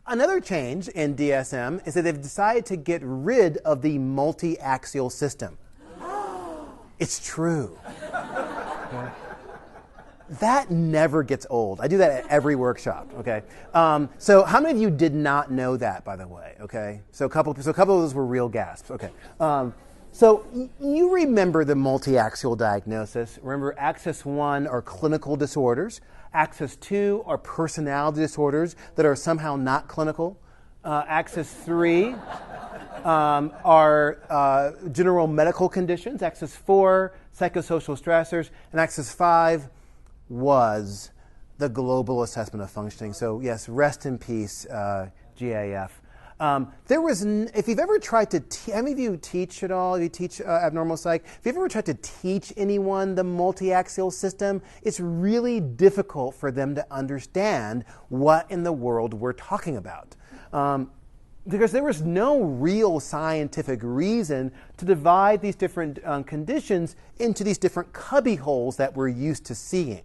Another change in DSM is that they've decided to get rid of the multiaxial system. It's true. Okay. That never gets old. I do that at every workshop. Okay. So how many of you did not know that, by the way? Okay. So a couple of those were real gasps. Okay. So you remember the multiaxial diagnosis. Remember, axis 1 are clinical disorders. Axis 2 are personality disorders that are somehow not clinical. Axis 3 are general medical conditions. Axis 4, psychosocial stressors. And axis 5 was the global assessment of functioning. So yes, rest in peace, GAF. If you've ever tried to, any of you teach at all? You teach abnormal psych? If you've ever tried to teach anyone the multiaxial system, it's really difficult for them to understand what in the world we're talking about. Because there was no real scientific reason to divide these different conditions into these different cubby holes that we're used to seeing.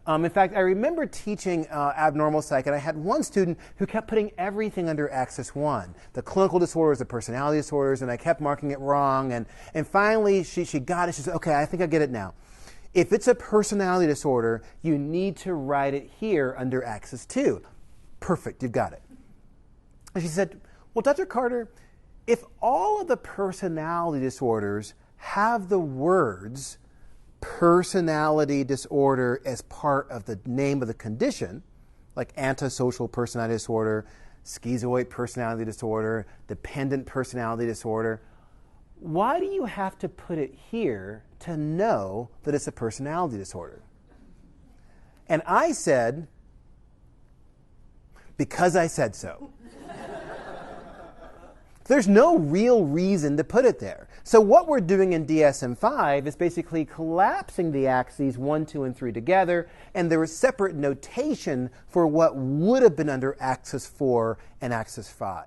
In fact, I remember teaching abnormal psych, and I had one student who kept putting everything under axis 1, the clinical disorders, the personality disorders, and I kept marking it wrong. And finally, she got it. She said, okay, I think I get it now. If it's a personality disorder, you need to write it here under axis 2. Perfect, you've got it. And she said, well, Dr. Carter, if all of the personality disorders have the words personality disorder as part of the name of the condition, like antisocial personality disorder, schizoid personality disorder, dependent personality disorder, why do you have to put it here to know that it's a personality disorder? And I said, because I said so. There's no real reason to put it there. So what we're doing in DSM-5 is basically collapsing the axes 1, 2, and 3 together, and there is separate notation for what would have been under axis 4 and axis 5.